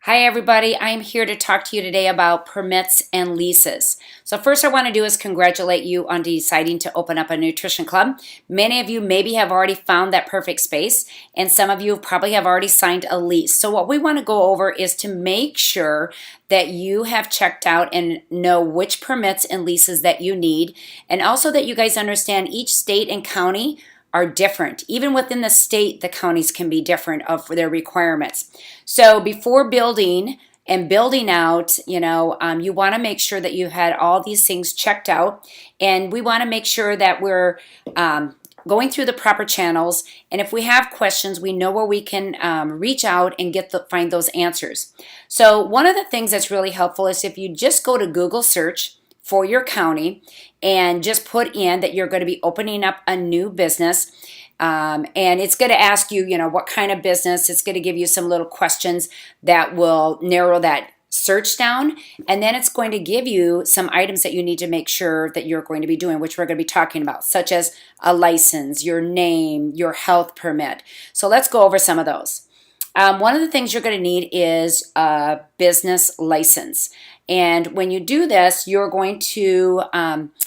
Hi everybody, I'm here to talk to you today about permits and leases. So first I want to do is congratulate you on deciding to open up a nutrition club. Many of you maybe have already found that perfect space, and some of you probably have already signed a lease. So what we want to go over is to make sure that you have checked out and know which permits and leases that you need, and also that you guys understand each state and county are different. Even within the state, the counties can be different of their requirements. So before building and building out, you want to make sure that you had all these things checked out, and we want to make sure that we're going through the proper channels. And if we have questions, we know where we can reach out and find those answers. So one of the things that's really helpful is if you just go to Google search for your county and just put in that you're going to be opening up a new business. And it's going to ask you, what kind of business. It's going to give you some little questions that will narrow that search down. And then it's going to give you some items that you need to make sure that you're going to be doing, which we're going to be talking about, such as a license, your name, your health permit. So let's go over some of those. One of the things you're going to need is a business license. And when you do this, you're going to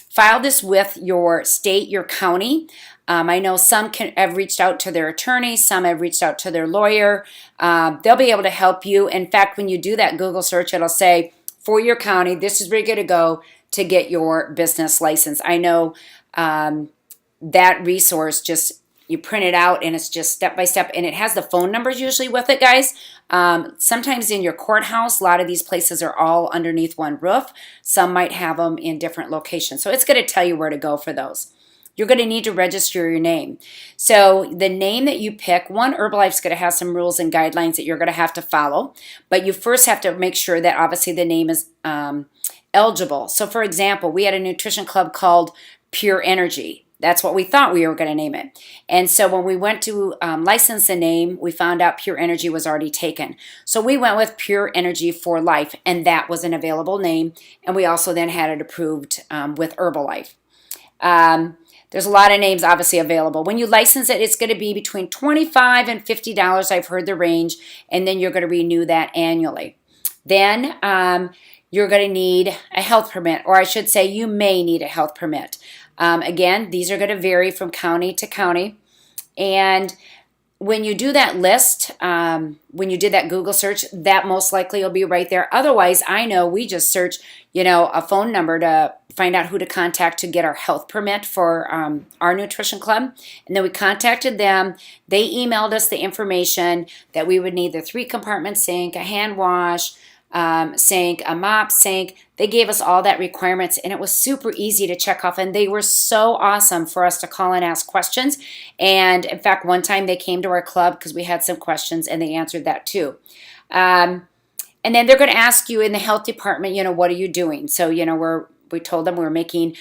file this with your state, your county. I know some have reached out to their attorney, some have reached out to their lawyer. They'll be able to help you. In fact, when you do that Google search, it'll say, for your county, this is where you're going to go to get your business license. I know that resource, just you print it out and it's just step by step, and it has the phone numbers usually with it, guys. Sometimes in your courthouse, a lot of these places are all underneath one roof. Some might have them in different locations. So it's going to tell you where to go for those. You're going to need to register your name. So the name that you pick, Herbalife's going to have some rules and guidelines that you're going to have to follow, but you first have to make sure that obviously the name is eligible. So for example, we had a nutrition club called Pure Energy. That's what we thought we were going to name it. And so when we went to license the name, we found out Pure Energy was already taken. So we went with Pure Energy for Life, and that was an available name. And we also then had it approved with Herbalife. There's a lot of names obviously available. When you license it, it's going to be between $25 and $50. I've heard the range. And then you're going to renew that annually. Then you're going to need a health permit, or I should say you may need a health permit. Again, these are going to vary from county to county. And when you do that list, when you did that Google search, that most likely will be right there. Otherwise, I know we just search, a phone number to find out who to contact to get our health permit for our nutrition club. And then we contacted them. They emailed us the information that we would need the 3-compartment sink, a hand wash, sink, a mop sink. They gave us all that requirements, and it was super easy to check off, and they were so awesome for us to call and ask questions. And in fact, one time they came to our club because we had some questions, and they answered that too. And then they're going to ask you in the health department, what are you doing? So we told them we were making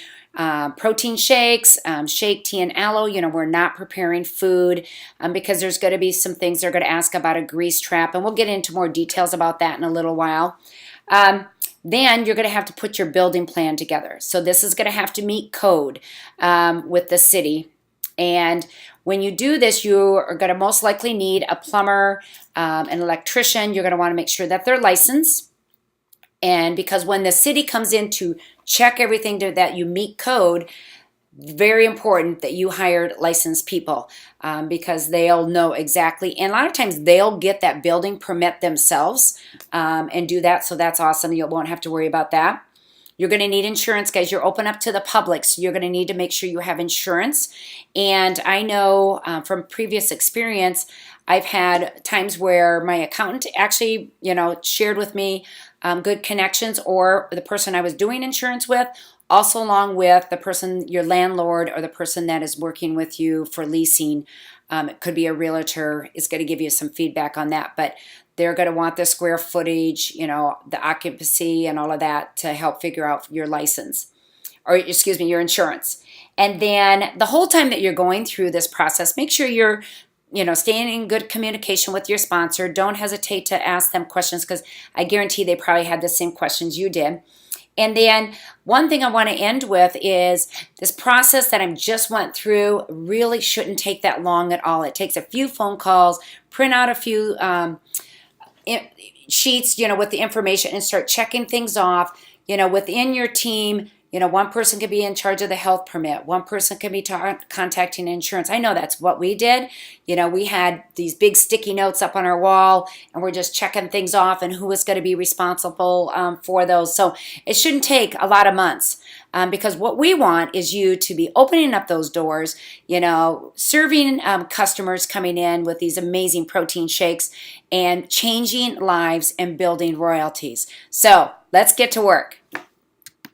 protein shakes, shake, tea, and aloe. We're not preparing food because there's going to be some things they're going to ask about a grease trap, and we'll get into more details about that in a little while. Then you're going to have to put your building plan together. So this is going to have to meet code with the city. And when you do this, you are going to most likely need a plumber, an electrician. You're going to want to make sure that they're licensed. And because when the city comes in to check everything that you meet code, very important that you hired licensed people because they'll know exactly. And a lot of times they'll get that building permit themselves and do that. So that's awesome. You won't have to worry about that. You're going to need insurance, guys. You're open up to the public, so you're going to need to make sure you have insurance. And I know from previous experience, I've had times where my accountant actually, shared with me good connections, or the person I was doing insurance with, also along with the person, your landlord, or the person that is working with you for leasing. It could be a realtor, is going to give you some feedback on that. But they're going to want the square footage, the occupancy and all of that to help figure out your license, or excuse me, your insurance. And then the whole time that you're going through this process, make sure you're staying in good communication with your sponsor. Don't hesitate to ask them questions because I guarantee they probably had the same questions you did. And then one thing I want to end with is this process that I just went through really shouldn't take that long at all. It takes a few phone calls, print out a few sheets, with the information and start checking things off, within your team. One person could be in charge of the health permit. One person could be contacting insurance. I know that's what we did. We had these big sticky notes up on our wall, and we're just checking things off and who was going to be responsible for those. So it shouldn't take a lot of months, because what we want is you to be opening up those doors, serving customers coming in with these amazing protein shakes and changing lives and building royalties. So let's get to work.